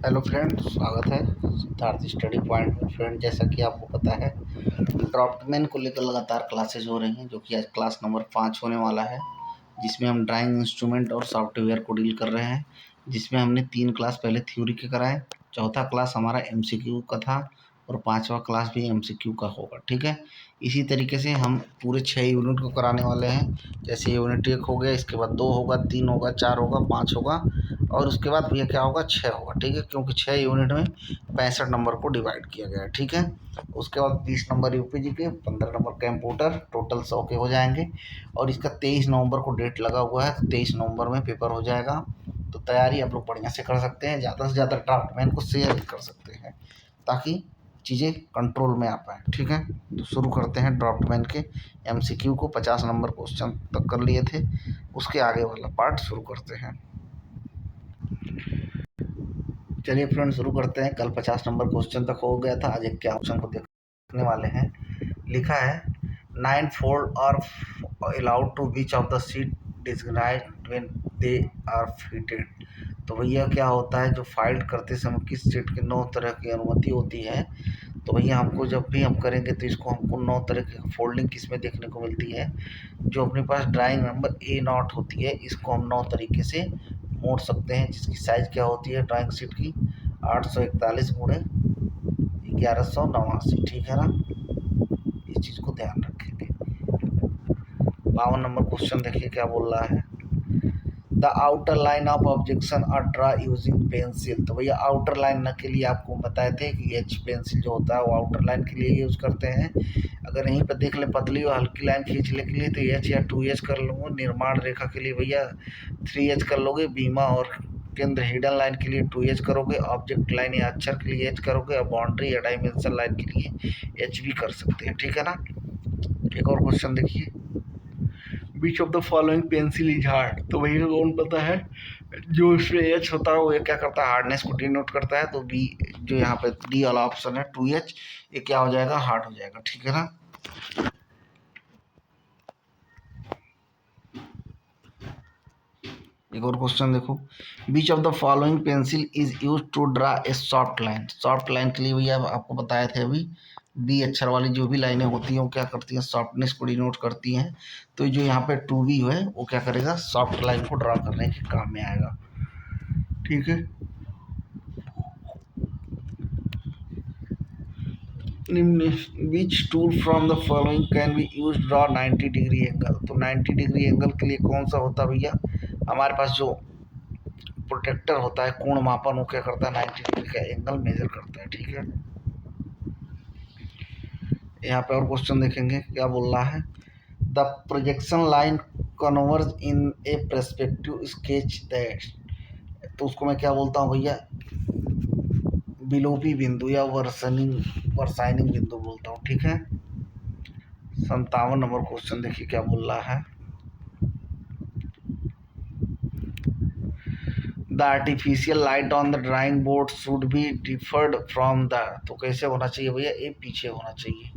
Hello friend, स्वागत है Siddharth study point में। फ्रेंड, जैसा कि आपको पता है, ड्राफ्टमैन को लेकर लगातार क्लासेज हो रही हैं, जो कि आज क्लास नंबर 5 होने वाला है, जिसमें हम ड्राइंग इंस्ट्रूमेंट और सॉफ्टवेयर को डील कर रहे हैं। जिसमें हमने 3 क्लास पहले थ्योरी के कराए, चौथा क्लास हमारा एमसीक्यू का था और 5वां क्लास भी एमसीक्यू का होगा। ठीक है, इसी तरीके से हम पूरे 6 यूनिट को कराने वाले हैं। जैसे यूनिट 1 हो गया, इसके बाद 2 होगा, 3 होगा, 4 होगा, 5 होगा और उसके बाद भैया क्या होगा, 6 होगा। ठीक है, क्योंकि 6 यूनिट में 65 नंबर को डिवाइड किया गया है। ठीक है, उसके बाद 20 नंबर यूपीजी के, 15 नंबर कंप्यूटर, टोटल 100 के हो जाएंगे। और इसका 23 नवंबर को डेट लगा हुआ है, तो 23 नवंबर में पेपर हो जाएगा। तो तैयारी आप लोग बढ़िया से कर सकते हैं, ज़्यादा से ज़्यादा ड्राफ्टमैन को शेयर कर सकते हैं ताकि चीज़ें कंट्रोल में आ पाए। ठीक है, तो शुरू करते हैं ड्राफ्टमैन के एमसीक्यू को। 50 नंबर क्वेश्चन तक कर लिए थे, उसके आगे वाला पार्ट शुरू करते हैं। चलिए फ्रेंड, शुरू करते हैं। कल 50 नंबर क्वेश्चन तक हो गया था, आज एक क्या क्वेश्चन को देखने वाले हैं। लिखा है 9 fold are allowed to which of the seat described when they are fitted। तो भैया क्या होता है, जो फाइल करते समय किस सीट के 9 तरह की अनुमति होती है। तो भैया हमको जब भी हम करेंगे तो इसको हमको 9 तरह की फोल्डिंग किस में देखने को मिलती है। जो अपने पास ड्राइंग नंबर A0 होती है, इसको हम 9 तरीके से मोड़ सकते हैं, जिसकी साइज़ क्या होती है ड्राइंग शीट की 841 गुणे 1189। ठीक है ना, इस चीज़ को ध्यान रखेंगे। 52 नंबर क्वेश्चन देखिए क्या बोल रहा है। The outer line of objection are draw using pencil. तो भैया आउटर लाइन के लिए आपको बताए थे कि एच पेंसिल जो होता है वो आउटर लाइन के लिए यूज़ करते हैं। अगर यहीं पर देख ले पतली और हल्की लाइन खींचने के लिए तो एच या 2H कर लूँगा। निर्माण रेखा के लिए भैया 3H कर लोगे। बीमा और केंद्र हिडन लाइन के लिए 2H करोगे। ऑब्जेक्ट लाइन या अक्षर के लिए H करोगे और बाउंड्री या डायमेंशन लाइन के लिए H भी कर सकते हैं। ठीक है ना। एक और क्वेश्चन देखिए, which of the following pencil is hard. तो भैया कौन पता है, जो इसमें एच होता है वो ये क्या करता है, हार्डनेस को डिनोट करता है। तो बी जो यहाँ पे डी वाला ऑप्शन है 2H, ये क्या हो जाएगा, हार्ड हो जाएगा। ठीक है ना। एक और क्वेश्चन देखो, which of the following pencil is use to draw a soft line. Soft line के लिए भैया आपको बताए थे अभी, बी अक्षर वाली जो भी लाइनें होती हैं वो क्या करती हैं, सॉफ्टनेस को डिनोट करती हैं। तो जो यहाँ पे 2B है वो क्या करेगा, सॉफ्ट लाइन को ड्रा करने के काम में आएगा। ठीक है, which tool from the following can be use draw 90 degree angle. तो 90 डिग्री एंगल के लिए कौन सा होता है भैया, हमारे पास जो प्रोटेक्टर होता है कोण मापन, वो क्या करता है 90 डिग्री का एंगल मेजर करता है। ठीक है, यहाँ पे और क्वेश्चन देखेंगे क्या बोल रहा है। The projection line converge in A perspective sketch that. तो उसको मैं क्या बोलता हूँ भैया, विलोपी बिंदु या वर्साइनिंग बिंदु बोलता हूँ। ठीक है, 57 नंबर क्वेश्चन देखिए क्या बोल रहा है। The artificial light on the drawing board should be deferred from the. तो कैसे होना चाहिए भैया, ये पीछे होना चाहिए।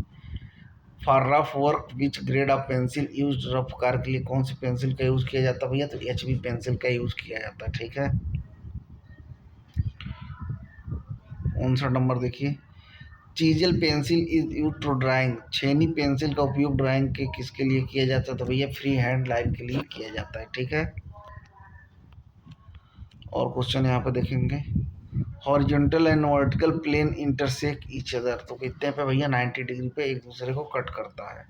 For rough work which grade of pencil use, rough car के लिए कौन सी पेंसिल का यूज किया जाता है भैया, तो HB पेंसिल का यूज किया जाता है। ठीक है, 59 नंबर देखिए, chisel pencil is use to drawing. छेनी पेंसिल का उपयोग ड्राइंग के किसके लिए किया जाता है, तो भैया फ्री हैंड लाइन के लिए किया जाता है। ठीक है, और क्वेश्चन यहाँ पे देखेंगे, horizontal and vertical plane intersect each other. तो कितने पे भैया, 90 डिग्री पे एक दूसरे को कट करता है।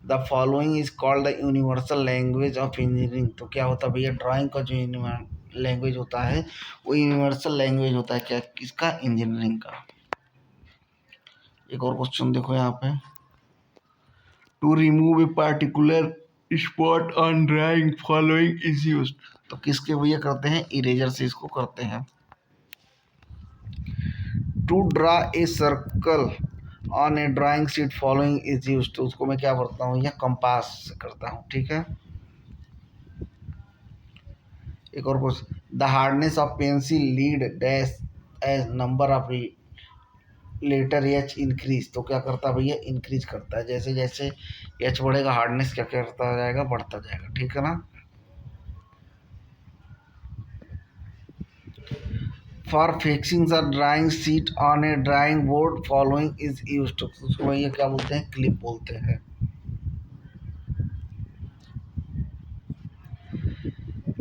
The following is called the universal language of engineering. तो क्या होता है भैया, ड्राइंग का जो लैंग्वेज होता है वो यूनिवर्सल लैंग्वेज होता है, क्या किसका, इंजीनियरिंग का। एक और क्वेश्चन देखो यहाँ पे, to remove a particular spot on drawing following is used. तो किसके भैया करते हैं, इरेजर से इसको करते हैं। To draw a circle on a drawing sheet following is used. तो उसको मैं क्या करता हूँ, या कंपास से करता हूँ। ठीक है, एक और question, the hardness of pencil lead dash as number of letter H increase. तो क्या करता है भैया, इंक्रीज करता है। जैसे जैसे H बढ़ेगा हार्डनेस क्या करता जाएगा, बढ़ता जाएगा। ठीक है ना। For fixing the drawing sheet on a drawing board following is use, तो उसको ये क्या बोलते हैं, क्लिप बोलते हैं।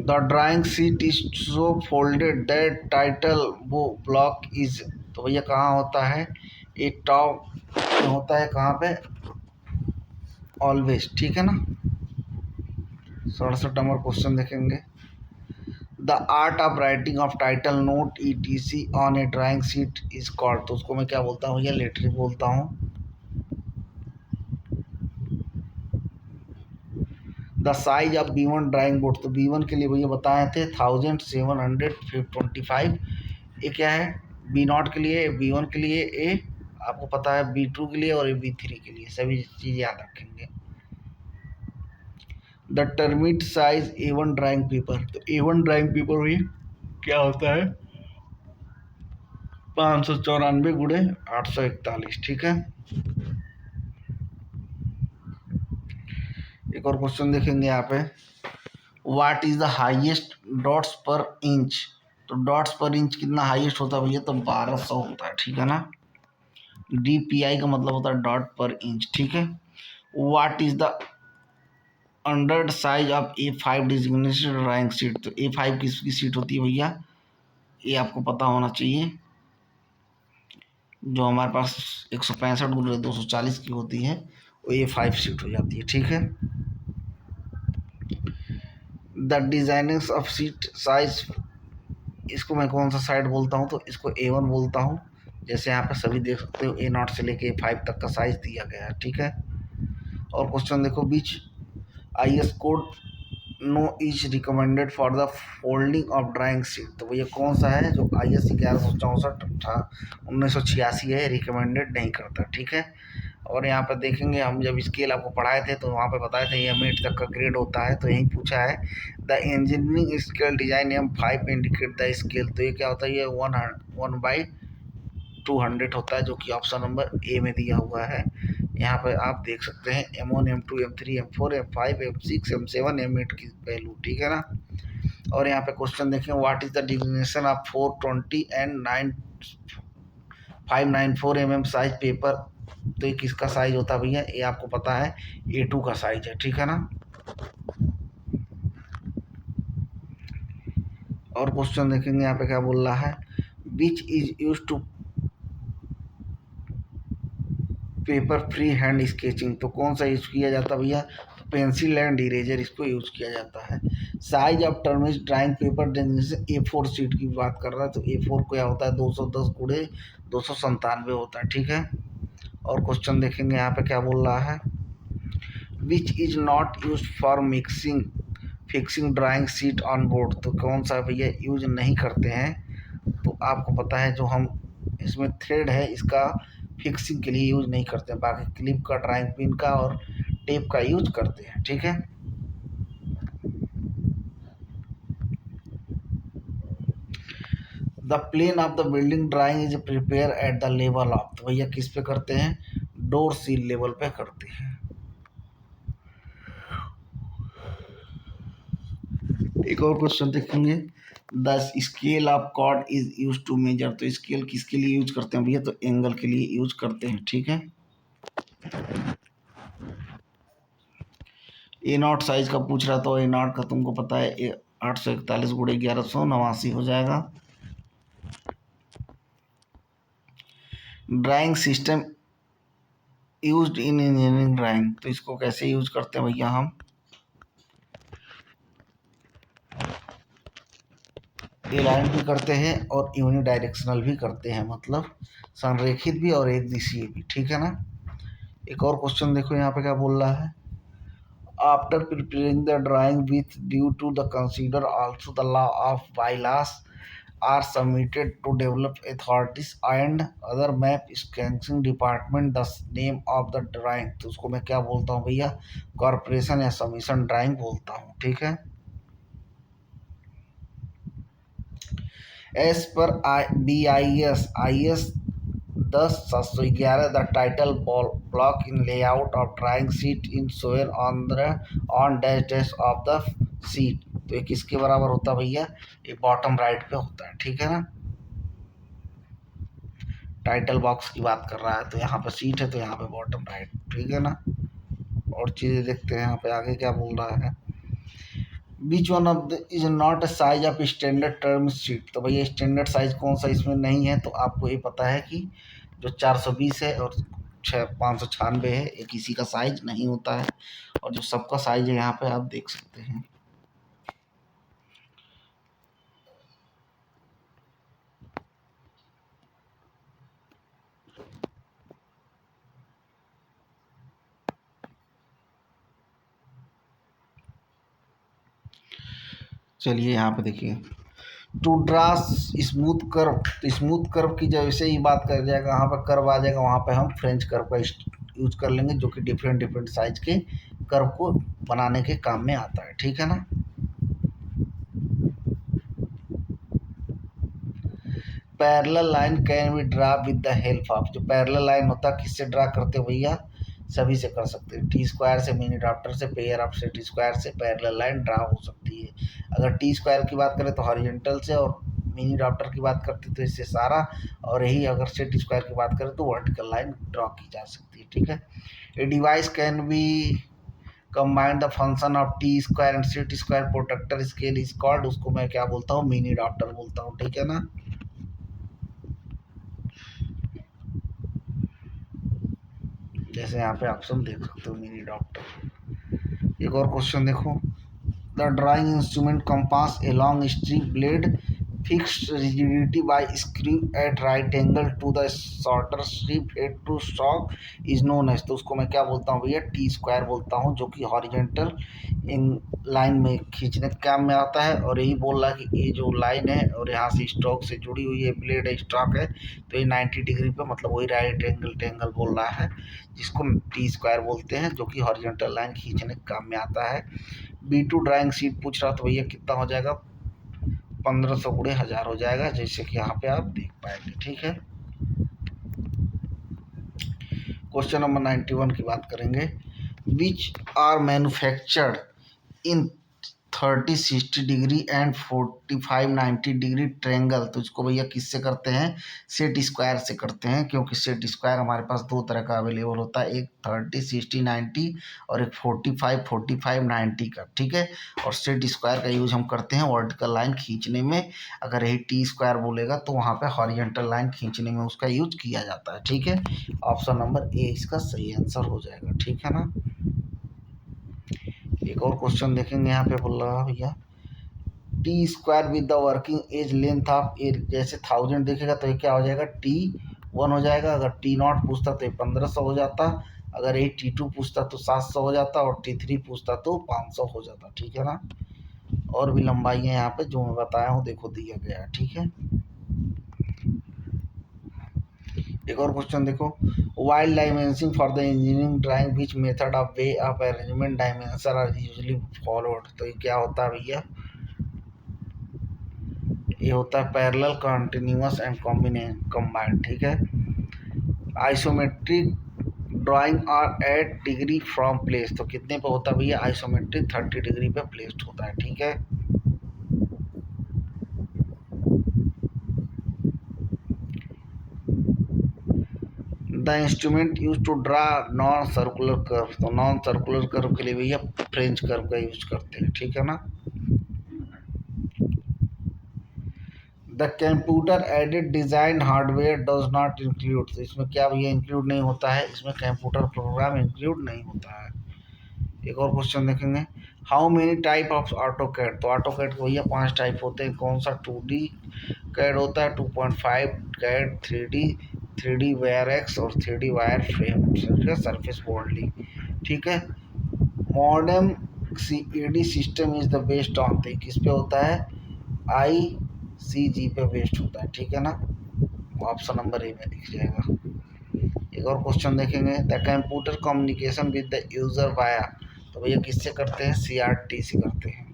The drawing sheet is so folded that title वो ब्लॉक इज, तो भैया कहाँ होता है, एक टॉप होता है कहाँ पे, ऑलवेज, ठीक है ना। 67 नंबर क्वेश्चन देखेंगे। The art of writing of title note etc on a drawing sheet is called, तो उसको मैं क्या बोलता हूँ, ये लेटरिंग बोलता हूँ। The size of B1 drawing board, तो B1 के लिए भैया बताए थे 1725, ये क्या है, B0 के लिए, B1 के लिए ए, आपको पता है B2 के लिए और B3 के लिए, सभी चीज़ याद रखेंगे। The termite size A1 drawing paper, तो A1 ड्राइंग पेपर भैया क्या होता है, 594 गुणे 841, ठीक है। एक और क्वेश्चन देखेंगे यहाँ पे, what is the highest dots पर इंच, तो डॉट्स पर इंच कितना हाईएस्ट होता है भैया, तो 1200 होता है, ठीक है ना। DPI का मतलब होता है डॉट पर इंच, ठीक है। What is the under size of A5 designated drawing sheet, तो A5 किसकी सीट होती है भैया, ये आपको पता होना चाहिए, जो हमारे पास 165 गुणे 240 की होती है वो A5 सीट हो जाती है, ठीक है। The designing of seat size, इसको मैं कौन सा साइड बोलता हूँ, तो इसको A1 बोलता हूँ। जैसे यहाँ पे सभी देख सकते हो A0 से लेके A5 तक का साइज दिया गया है, ठीक है। और क्वेश्चन देखो, बीच IS code no is recommended for the folding of drawing seat, तो भैया कौन सा है जो IS 1164 था 1986 है, रिकमेंडेड नहीं करता, ठीक है। और यहाँ पर देखेंगे, हम जब स्केल आपको पढ़ाए थे तो वहाँ पे बताए थे M8 तक का ग्रेड होता है, तो यही पूछा है the engineering scale design M5 indicate the scale, तो ये क्या होता है, ये 1/200 होता है, जो कि ऑप्शन नंबर ए में दिया हुआ है। यहाँ पर आप देख सकते हैं M1 M2 M3 M4 M5 M6 M7 M8 की वैल्यू, ठीक है ना। और यहाँ पे क्वेश्चन देखें, what is the designation of 420 and 594 mm size paper, तो ये किसका साइज होता है भैया, ये आपको पता है A2 का साइज है, ठीक है ना। और क्वेश्चन देखेंगे यहाँ पे क्या बोल रहा है, which is use to paper free hand sketching, तो कौन सा यूज किया जाता है भैया, तो पेंसिल एंड इरेजर, इसको यूज किया जाता है। Size of trimmed drawing paper जैसे A4 शीट की बात कर रहा है, तो A4 क्या होता है 210 गुणे 297 होता है, ठीक है। और क्वेश्चन देखेंगे यहाँ पे क्या बोल रहा है, which is not use for mixing fixing drawing sheet on board, तो कौन सा भैया यूज नहीं करते हैं, तो आपको पता है जो हम इसमें थ्रेड है इसका फिक्सिंग के लिए यूज नहीं करते हैं, बाकी क्लिप का, ड्राइंग पिन का और टेप का यूज करते हैं, ठीक है। The plan of the building drawing is prepare at the level of, तो भैया किस पे करते हैं, डोर सील लेवल पे करते हैं। एक और क्वेश्चन देखेंगे, the scale of chord is use to measure, तो स्केल किसके लिए यूज करते हैं भैया, तो एंगल के लिए यूज करते हैं, ठीक है। A0 साइज का पूछ रहा, तो A0 का तुमको पता है 841 गुणे 1189 हो जाएगा। Drawing system used in engineering drawing, तो इसको कैसे यूज करते हैं भैया, हम एलाइन भी करते हैं और यूनिडायरेक्शनल भी करते हैं, मतलब संरेखित भी और एक दिशीय भी, ठीक है ना। एक और क्वेश्चन देखो यहाँ पे क्या बोल रहा है, after preparing the drawing with due to the consider also the law of bylaws are submitted to develop authorities and other map scanning department the name of the drawing, तो उसको मैं क्या बोलता हूँ भैया, कॉर्पोरेशन या सबमिशन ड्राइंग बोलता हूँ, ठीक है। As per BIS 10/711 the title block in layout of drawing sheet in सोयर on dash dash of the sheet, तो ये किसके बराबर होता है भैया, ये बॉटम राइट पे होता है, ठीक है ना। टाइटल बॉक्स की बात कर रहा है तो यहाँ पे सीट है तो यहाँ पे बॉटम राइट, ठीक है ना। और चीज़ें देखते हैं यहाँ पे आगे क्या बोल रहा है। Which one of the is not a size of standard term sheet, तो भैया स्टैंडर्ड साइज कौन सा इसमें नहीं है, तो आपको ये पता है कि जो 420 है और 596 है ये किसी का साइज नहीं होता है, और जो सबका साइज है यहाँ पे आप देख सकते हैं। चलिए यहाँ पे देखिए, टू ड्रा स्मूथ कर्व, तो स्मूथ कर्व की जैसे ही बात कर जाएगा यहाँ पर कर्व आ जाएगा, वहाँ पे हम फ्रेंच कर्व का यूज कर लेंगे जो कि डिफरेंट डिफरेंट साइज के कर्व को बनाने के काम में आता है, ठीक है ना। Parallel line can be draw with the help of, जो पैरेलल लाइन होता है किससे ड्रा करते हो भैया, सभी से कर सकते हैं। टी स्क्वायर से, मिनी ड्राफ्टर से, पेयर ऑफ सेट स्क्वायर से पैरेलल लाइन ड्रा हो सकती है। अगर टी स्क्वायर की बात करें तो हॉरिजॉन्टल से, और मिनी ड्राफ्टर की बात करते तो इससे सारा, और यही अगर सेट स्क्वायर की बात करें तो वर्टिकल लाइन ड्रॉ की जा सकती है, ठीक है। A device can be combine the function of T square and set square protractor scale is called, उसको मैं क्या बोलता हूँ, मिनी ड्राफ्टर बोलता हूँ, ठीक है ना। जैसे यहाँ पे ऑप्शन देख सकते हो मिनी डॉक्टर। एक और क्वेश्चन देखो, the drawing instrument compass a long strip blade fixed rigidity by screw at right angle to the shorter strip head to stock is known as, तो उसको मैं क्या बोलता हूँ भैया, टी स्क्वायर बोलता हूँ, जो कि हॉरिजॉन्टल इन लाइन में खींचने के काम में आता है। और यही बोल रहा है कि ये जो लाइन है और यहाँ से स्टॉक से जुड़ी हुई है, ब्लेड है, स्टॉक है, तो ये 90 डिग्री पे, मतलब वही राइट एंगल टेंगल बोल रहा है, जिसको टी स्क्वायर बोलते हैं, जो कि हॉरिजॉन्टल लाइन खींचने के काम में आता है। B2 ड्राइंग शीट पूछ रहा तो भैया कितना हो जाएगा, 1500 गुणे 1000 हो जाएगा, जैसे कि यहाँ पे आप देख पाएंगे, ठीक है। क्वेश्चन नंबर 91 की बात करेंगे, which are manufactured in 30-60 degree and 45-90 degree triangle, तो इसको भैया किससे करते हैं, सेट स्क्वायर से करते हैं, क्योंकि सेट स्क्वायर हमारे पास दो तरह का अवेलेबल होता है, एक 30-60-90 और एक 45-45-90 का, ठीक है। और सेट स्क्वायर का यूज हम करते हैं वर्टिकल लाइन खींचने में, अगर यही टी स्क्वायर बोलेगा तो वहाँ पे हॉरिजॉन्टल लाइन खींचने में उसका यूज किया जाता है, ठीक है। ऑप्शन नंबर ए इसका सही आंसर हो जाएगा, ठीक है ना। एक और क्वेश्चन देखेंगे, यहाँ पे बोल रहा भैया T square with the working edge length of a, जैसे 1000 देखेगा तो ये क्या हो जाएगा, T1 हो जाएगा, अगर T0 पूछता तो ये 1500 हो जाता, अगर ये T2 पूछता तो 700 हो जाता, और T3 पूछता तो 500 हो जाता, ठीक है ना। और भी लंबाई है यहाँ पे जो मैं बताया हूँ, देखो दिया गया है, ठीक है। एक और क्वेश्चन देखो, while dimensioning for the engineering drawing which method of way of arrangement dimension are usually followed, तो ये क्या होता है भैया, ये होता है पैरेलल, कंटिन्यूअस एंड कंबाइंड, ठीक है। Isometric drawing are at degree from place, तो कितने पे होता है भैया, आइसोमेट्रिक 30 डिग्री पे प्लेस्ड होता है, ठीक है। The instrument use to draw non circular curve, तो नॉन सर्कुलर कर्व के लिए भैया फ्रेंच कर्व का यूज करते हैं, ठीक है ना। The computer aided design hardware does not include, तो इसमें क्या भैया इंक्लूड नहीं होता है, इसमें कंप्यूटर प्रोग्राम इंक्लूड नहीं होता है। एक और क्वेश्चन देखेंगे, how many type of AutoCAD, तो ऑटो कैड के भैया 5 टाइप होते हैं, कौन सा, 2D कैड होता है, 2.5 कैड, 3D वायर एक्स और 3D wire frame, surface boldly, ठीक है। Modern CAD system is the based on, तो किस पे होता है, ICG पे बेस्ड होता है, ठीक है ना। ऑप्शन नंबर ए में दिख जाएगा। एक और क्वेश्चन देखेंगे, the computer communication with the user via, तो भैया किससे करते हैं, CRT से करते हैं।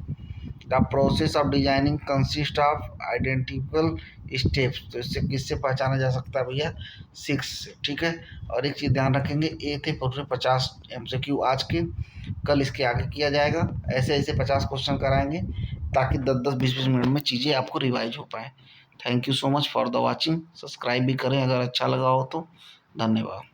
The process of designing consist of identical steps, तो इससे किससे पहचाना जा सकता है भैया, 6 से, ठीक है। और एक चीज़ ध्यान रखेंगे, ये थे पूरे 50 MCQ आज के, कल इसके आगे किया जाएगा, ऐसे ऐसे 50 क्वेश्चन कराएंगे, ताकि 10-10 20-20 मिनट में चीज़ें आपको रिवाइज हो पाए। Thank you so much for the watching. Subscribe भी करें अगर अच्छा लगा हो तो। धन्यवाद।